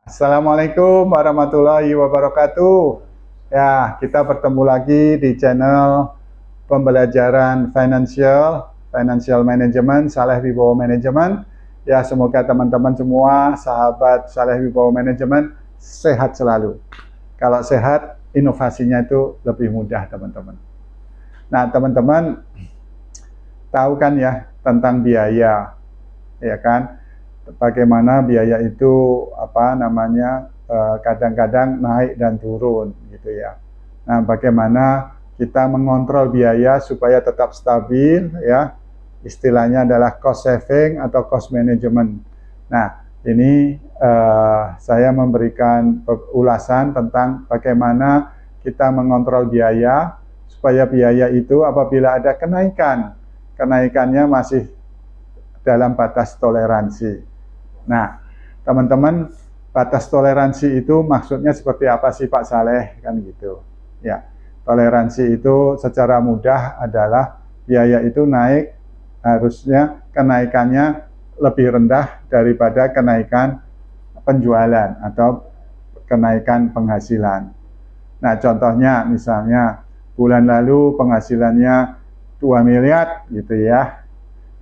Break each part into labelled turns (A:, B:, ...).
A: Assalamualaikum warahmatullahi wabarakatuh. Ya, kita bertemu lagi di channel pembelajaran financial management, Saleh Wibowo Management. Ya, semoga teman-teman semua, sahabat Saleh Wibowo Management, sehat selalu. Kalau sehat, inovasinya itu lebih mudah, teman-teman. Nah, teman-teman tahu kan ya tentang biaya, ya kan? Bagaimana biaya itu kadang-kadang naik dan turun gitu ya. Nah, bagaimana kita mengontrol biaya supaya tetap stabil ya. Istilahnya adalah cost saving atau cost management. Nah, ini saya memberikan ulasan tentang bagaimana kita mengontrol biaya supaya biaya itu apabila ada kenaikannya masih dalam batas toleransi. Nah, teman-teman, batas toleransi itu maksudnya seperti apa sih Pak Saleh? Kan gitu. Ya, toleransi itu secara mudah adalah biaya itu naik, harusnya kenaikannya lebih rendah daripada kenaikan penjualan atau kenaikan penghasilan. Nah, contohnya misalnya bulan lalu penghasilannya 2 miliar gitu ya.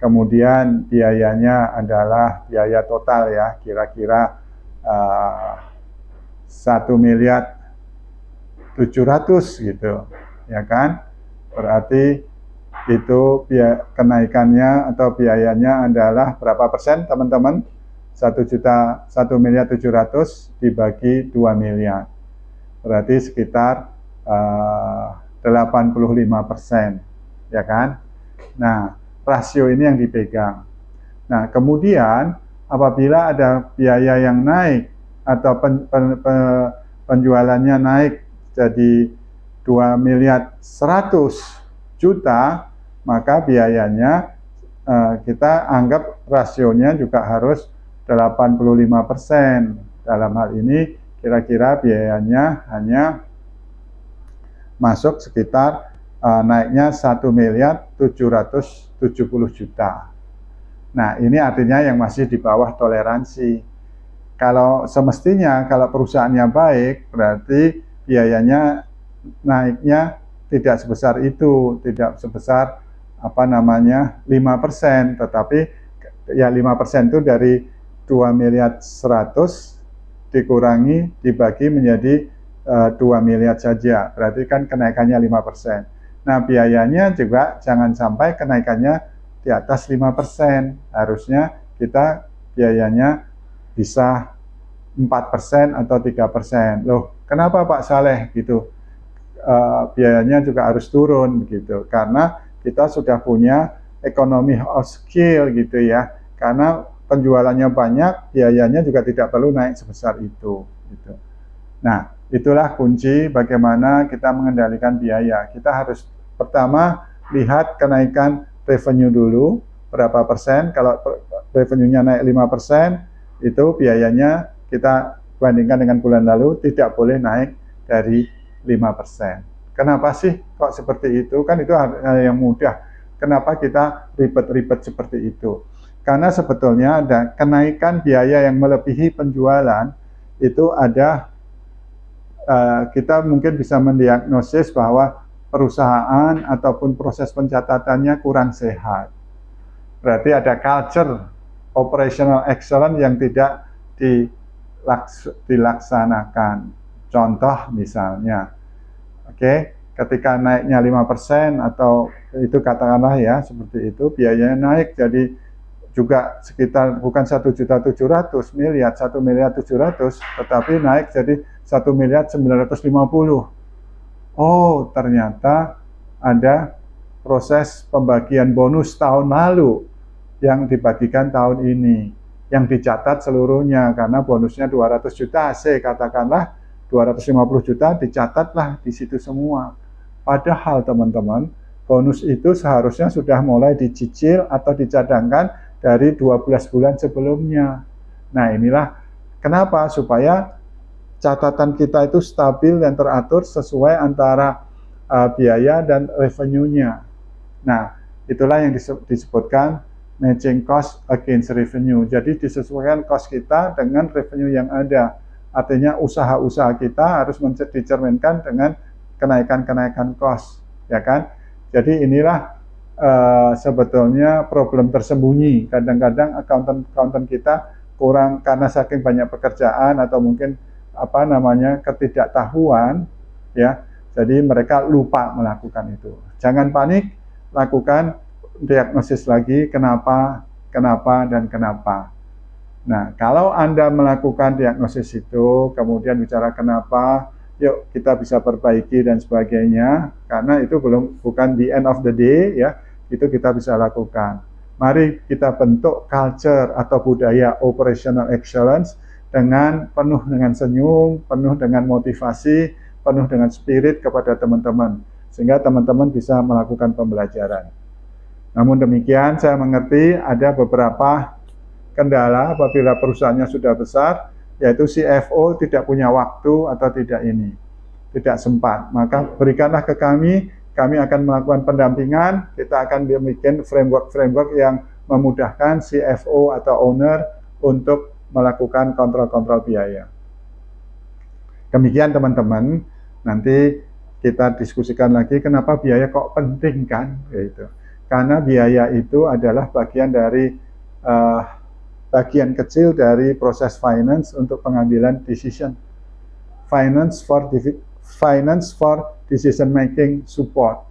A: Kemudian biayanya adalah biaya total ya, kira-kira 1.700.000.000 gitu, ya kan? Berarti itu kenaikannya atau biayanya adalah berapa persen, teman-teman? 1.700.000 dibagi 2 miliar, berarti sekitar 85%, ya kan? Nah, rasio ini yang dipegang. Nah, kemudian apabila ada biaya yang naik atau penjualannya naik jadi 2.100.000.000, maka biayanya kita anggap rasionya juga harus 85%. Dalam hal ini kira-kira biayanya hanya masuk sekitar naiknya 1.770.000.000. Nah, ini artinya yang masih di bawah toleransi. Kalau semestinya kalau perusahaannya baik, berarti biayanya naiknya tidak sebesar itu, tidak sebesar 5%, tetapi ya 5% itu dari 2.100.000.000 dikurangi dibagi menjadi 2 miliar saja, berarti kan kenaikannya 5%. Nah, biayanya juga jangan sampai kenaikannya di atas 5%. Harusnya kita biayanya bisa 4% atau 3%. Loh, kenapa Pak Saleh gitu? Biayanya juga harus turun gitu. Karena kita sudah punya economy of scale gitu ya. Karena penjualannya banyak, biayanya juga tidak perlu naik sebesar itu gitu. Nah, itulah kunci bagaimana kita mengendalikan biaya. Kita harus pertama lihat kenaikan revenue dulu, berapa persen. Kalau revenue-nya naik 5%, itu biayanya kita bandingkan dengan bulan lalu tidak boleh naik dari 5%. Kenapa sih kok seperti itu? Kan itu hal yang mudah. Kenapa kita ribet-ribet seperti itu? Karena sebetulnya ada kenaikan biaya yang melebihi penjualan, itu ada kita mungkin bisa mendiagnosis bahwa perusahaan ataupun proses pencatatannya kurang sehat. Berarti ada culture operational excellence yang tidak dilaksanakan. Contoh misalnya, ketika naiknya 5% atau itu katakanlah ya seperti itu, biayanya naik jadi juga sekitar bukan 1.700.000.000, 1.700.000.000, tetapi naik jadi 1.950.000.000. Oh, ternyata ada proses pembagian bonus tahun lalu yang dibagikan tahun ini, yang dicatat seluruhnya, karena bonusnya 200 juta, katakanlah 250 juta dicatatlah di situ semua. Padahal teman-teman, bonus itu seharusnya sudah mulai dicicil atau dicadangkan dari 12 bulan sebelumnya. Nah, inilah kenapa, supaya catatan kita itu stabil dan teratur sesuai antara biaya dan revenue-nya. Nah, itulah yang disebutkan matching cost against revenue. Jadi disesuaikan cost kita dengan revenue yang ada. Artinya usaha-usaha kita harus dicerminkan dengan kenaikan-kenaikan cost, ya kan? Jadi inilah sebetulnya problem tersembunyi. Kadang-kadang accountant kita kurang karena saking banyak pekerjaan atau mungkin ketidaktahuan, ya. Jadi mereka lupa melakukan itu. Jangan panik, lakukan diagnosis lagi kenapa, dan kenapa. Nah, kalau Anda melakukan diagnosis itu, kemudian bicara kenapa, yuk kita bisa perbaiki dan sebagainya, karena itu bukan the end of the day, ya, itu kita bisa lakukan. Mari kita bentuk culture atau budaya operational excellence dengan penuh dengan senyum, penuh dengan motivasi, penuh dengan spirit kepada teman-teman, sehingga teman-teman bisa melakukan pembelajaran. Namun demikian, saya mengerti ada beberapa kendala apabila perusahaannya sudah besar, yaitu CFO tidak punya waktu atau tidak sempat. Maka berikanlah ke kami akan melakukan pendampingan, kita akan bikin framework yang memudahkan CFO atau owner untuk melakukan kontrol-kontrol biaya. Demikian teman-teman, nanti kita diskusikan lagi kenapa biaya kok penting kan, gitu. Karena biaya itu adalah bagian kecil dari proses finance untuk pengambilan decision. Finance for decision making support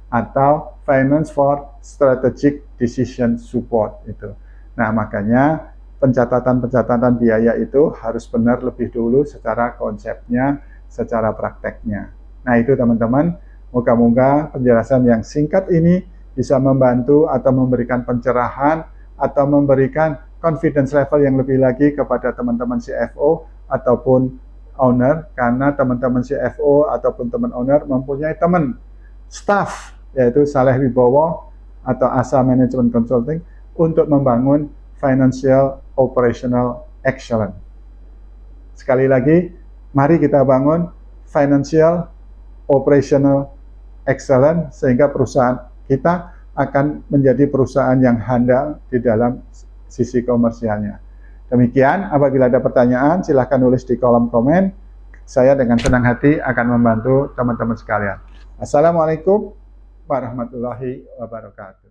A: atau finance for strategic decision support itu. Nah, makanya pencatatan biaya itu harus benar lebih dulu secara konsepnya, secara prakteknya. Nah, itu teman-teman, moga-moga penjelasan yang singkat ini bisa membantu atau memberikan pencerahan atau memberikan confidence level yang lebih lagi kepada teman-teman CFO ataupun owner, karena teman-teman CFO ataupun teman owner mempunyai teman staff, yaitu Saleh Wibowo atau ASA Management Consulting untuk membangun financial operational excellence. Sekali lagi, mari kita bangun financial operational excellence sehingga perusahaan kita akan menjadi perusahaan yang handal di dalam sisi komersialnya. Demikian, apabila ada pertanyaan silahkan nulis di kolom komen. Saya dengan senang hati akan membantu teman-teman sekalian. Assalamualaikum warahmatullahi wabarakatuh.